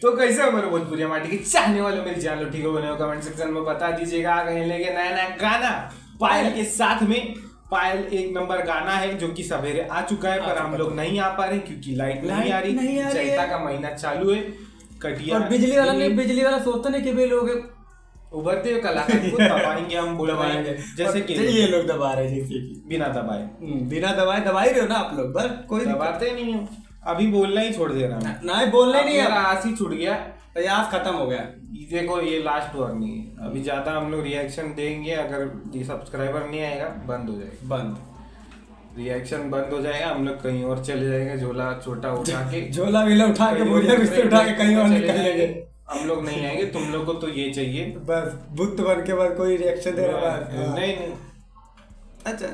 तो कैसे हो मेरे भोजपुरी माटी के चाहने वालों, मेरी जान लो ठीक हो बने हो, कमेंट सेक्शन में बता दीजिएगा। आ गए लेके नया नया गाना पायल के साथ में। पायल एक नंबर गाना है जो कि सवेरे आ चुका है, पर हम लोग नहीं आ पा रहे क्योंकि लाइट नहीं आ रही। चैता का महीना चालू है, कटिया और बिजली वाला सोचते नहीं कि वे लोग उभरते हुए कलाकार को दबाएंगे, हम बुलवाएंगे, जैसे कि ये लोग दबा रहे हैं, जैसे कि बिना दबाए दबा ही रहे हो ना आप लोग, बस कोई दबाते नहीं हो। अभी बोलना ही छोड़ दे रहा हूँ, नहीं बोलने नहीं है, आस ही छूट गया, प्रयास खत्म हो गया। देखो ये लास्ट वार्निंग है, अभी ज्यादा हम लोग रिएक्शन देंगे, अगर ये सब्सक्राइबर नहीं आएगा बंद हो जाएगा, रिएक्शन बंद हो जाएगा, हम लोग कहीं और चले जाएंगे, झोला छोटा उठा के झोला वेला उठा के बोझा बिस्तर उठा के कहीं और निकल जाएंगे। हम लोग नहीं आएंगे, तुम लोग को तो ये चाहिए बस बुत बन के बाद कोई रिएक्शन दे रहा है। नहीं अच्छा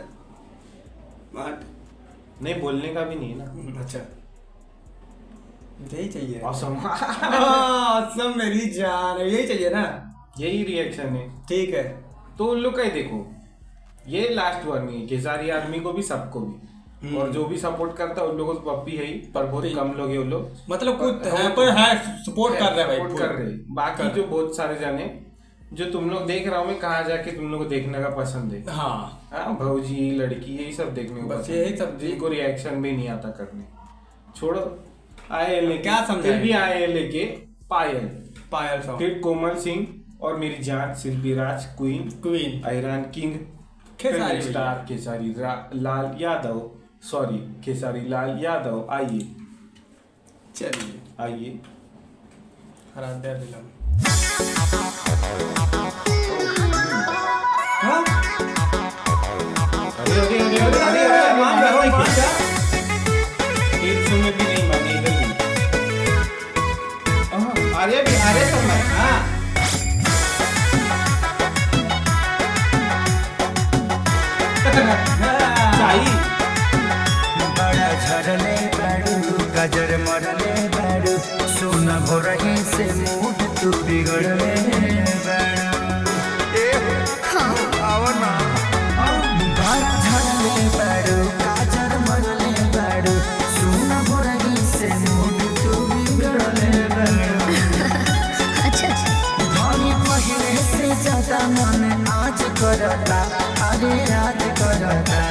नहीं बोलने का भी नहीं है ना। अच्छा यही चाहिए, awesome मेरी जान, यही चाहिए ना, यही रिएक्शन है। ठीक है, तो उन लोग का ही देखो, ये लास्ट वार्निंग है खेसारी आर्मी को भी, सबको भी, और जो भी सपोर्ट करता है उन लोगों को पप्पी है ही, पर बहुत कम लोग है उन लोग, मतलब कुछ है पर है सपोर्ट कर रहे हैं, सपोर्ट कर रहे हैं। बाकी जो बहुत सारे जाने जो तुम लोग देख रहा हूँ मैं, कहाँ जाके तुम लोग को देखने का पसंद है। हाँ भौजी लड़की यही सब देखने को बस, यही सब को रिएक्शन भी नहीं आता करने, छोड़ो। आए लेके क्या समझे, भी आए लेके पायल सॉन्ग, फिर कोमल सिंह और मेरी जान Shilpi Raj, queen iron king, Khesari star Khesari Lal Yadav, Khesari Lal Yadav. आइए चलिए आइए अरे समय बड़ा झरले बाड़ू गजर मरले बाड़ू, सोना भोरही से मूड तू बिगड़ले बड़ा झरले बाड़ू गजर मरले बाड़ू, सोना भोरही से मूड तू बिगड़ले धनी पहले से ज्यादा मन आज करता, अरे राज करता।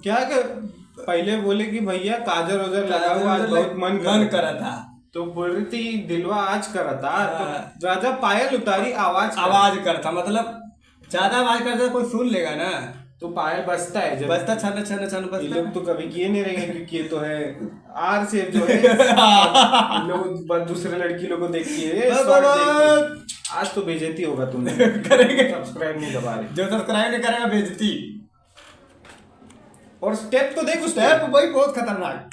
क्या पहले बोले कि भैया काजर वजर लगा हुआ, आज बहुत मन करा था, तो बोल रही थी दिलवा आज करा था, तो राजा पायल उतारी आवाज करता, मतलब ज्यादा आवाज करता कोई सुन लेगा ना, तो पायल बजता है, बजता छन छन छन बजता। ये लोग तो कभी किए नहीं रहेंगे क्योंकि ये तो है आर से जो है लोग दूसरे लड़की लोग को देखती है, आज तो बेइज्जती होगा तुम करेंगे, सब्सक्राइब नहीं दबा रहे, जो सब्सक्राइब नहीं करेगा बेइज्जती। और स्टेप तो देखो, स्टेप भाई बहुत खतरनाक।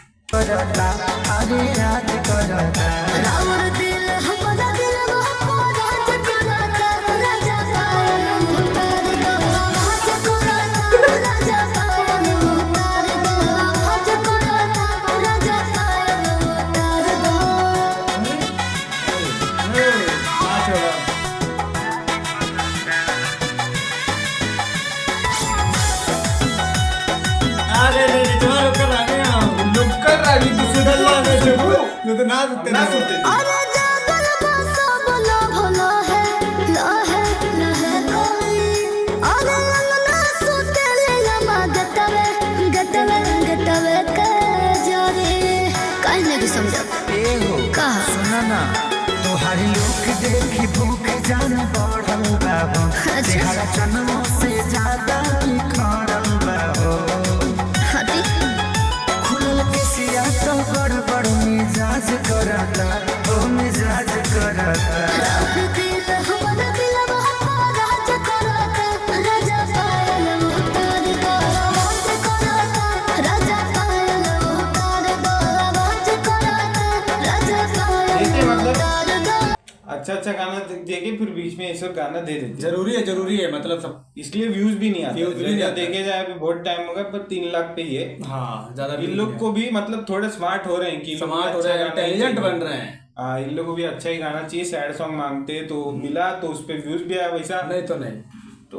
तोहारी लोग देखी भूख जान बढ़ल बाबू, जन्मों से ज्यादा बिखरल बाबू, खुलल के सिया तो गड़बड़ मिजाज करता, ओ मिजाज करता। अच्छा गाना देके फिर बीच में ऐसा गाना दे देते, जरूरी है मतलब सब, इसलिए व्यूज भी नहीं आते, देखे जाए अभी बहुत टाइम होगा, पर 3 लाख पे ही है। हाँ ज्यादा इन लोग को भी मतलब थोड़े स्मार्ट हो रहे हैं कि स्मार्ट हो रहे हैं, इंटेलिजेंट बन रहे हैं, इन लोगों को भी अच्छा ही गाना चाहिए, सैड सॉन्ग मांगते हैं तो मिला, तो उस पर व्यूज भी आया वैसा। नहीं तो नहीं, तो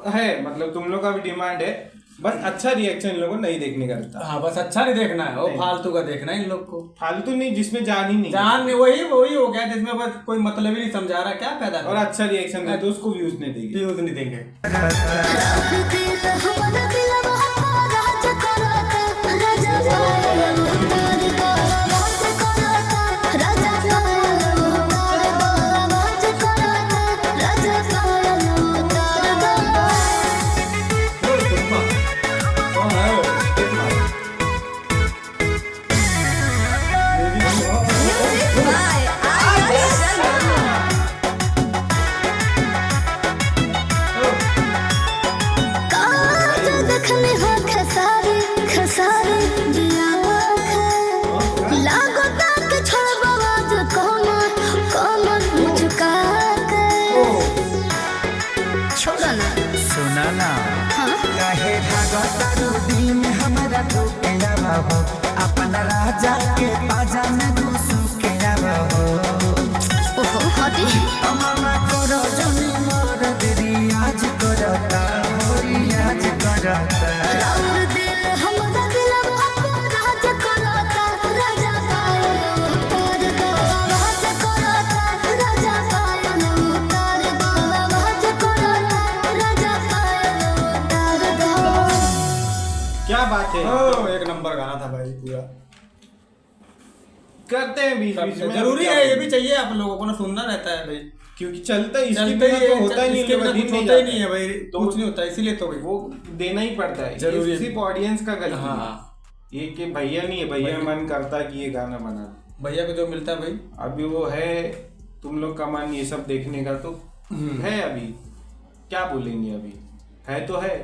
है मतलब तुम लोग का भी डिमांड है, बस अच्छा रिएक्शन इन लोगों को नहीं देखने का रहता। हाँ बस अच्छा नहीं देखना है, वो फालतू का देखना है इन लोग को। फालतू नहीं, जिसमें जान ही नहीं, जान नहीं, वही हो गया जिसमें बस कोई मतलब ही नहीं समझा रहा, क्या फायदा। और अच्छा रिएक्शन दे तो उसको व्यूज नहीं देगी, व्यूज नहीं देंगे। सुना ना काहे भागता दिन हमारा टूटे हो, अपना राजा के पाजा में घुसू के हो। ओहो हटी मामा करो जनी मोर रियाज करता हो, रियाज करता। राउर दिल हमरा दिलवा राज करता, राजा पायल उतार दो, राज करता, राजा पायल उतार दो, राज करता, राजा पायल उतार दो। क्या बात है। एक नंबर गाना था भाई पूरा। करते हैं बीच बीच में, जरूरी है, ये भी चाहिए आप लोगों को ना, सुनना रहता है भाई, क्योंकि चलता ही इसके चलते बिना ही तो होता ही नहीं, इसके बिना दिन कुछ नहीं होता ही जाता नहीं है भाई, तो कुछ नहीं होता, इसीलिए तो भाई वो देना ही पड़ता है, जरूरी ये है। सिर्फ ऑडियंस का गलती है। हाँ ये कि भैया नहीं है, भैया मन करता है कि ये गाना बना, भैया को जो मिलता है भाई। अभी वो है तुम लोग का मन ये सब देखने का, तो है अभी क्या बोलेंगे, अभी है तो है,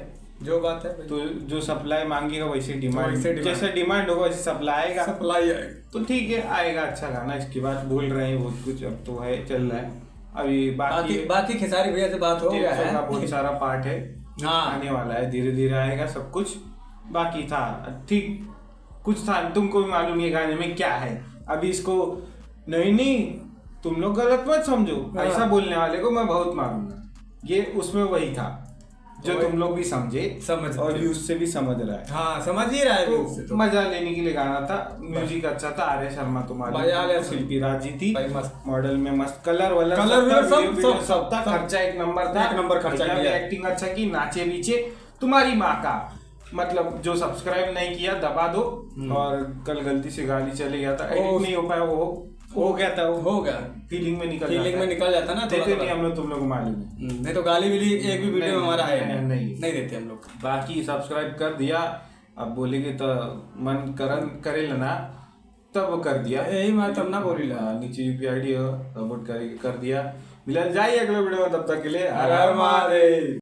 जो बात है भाई। तो जो सप्लाई मांगेगा वैसे डिमांड, वैसे demand। जैसा डिमांड होगा वैसे सप्लाई आएगा, सप्लाई है तो ठीक है आएगा अच्छा गाना। इसके बाद बोल रहे हैं बहुत कुछ, अब तो है चल रहा है अभी। बाकी बाकी खेसारी भैया से बात हो गया है, बहुत सारा पार्ट है, हाँ आने वाला है, धीरे धीरे आएगा सब कुछ। बाकी था ठीक कुछ था, तुमको भी मालूम है गाने में क्या है। अभी इसको नहीं तुम लोग गलत मत समझो, ऐसा बोलने वाले को मैं बहुत मारूंगा, ये उसमें वही था जो तुम लोग भी समझे और व्यूज से भी समझ रहा है। हाँ समझ ही रहा है व्यूज से, तो मजा लेने के लिए गाना था, म्यूजिक अच्छा था, आर्य शर्मा तुम्हारी, शिल्पी राज जी थी, मॉडल में मस्त, कलर सब था, खर्चा एक नंबर था, एक नंबर खर्चा किया, एक्टिंग अच्छा की, नाचे बीचे। तुम्हारी माँ का मतलब जो सब्सक्राइब नहीं किया दबा दो, और कल गलती से गाली चले गया था, एडिट नहीं हो पाया, वो हो गया था, वो हो गया, फीलिंग में निकल जाता ना, देते नहीं हम लोग, तुम लोग को मालूम है, नहीं तो गाली भी एक भी वीडियो में हमारा है नहीं देते हम लोग। बाकी सब्सक्राइब कर दिया, अब बोलेंगे तो मन करे लेना, तब कर दिया, यही मैं तब ना बोली ला, नीचे यूपीआईडी सपोर्ट कर दिया। मिलन जाइए अगले वीडियो में, तब तक के लिए हर हर महादेव।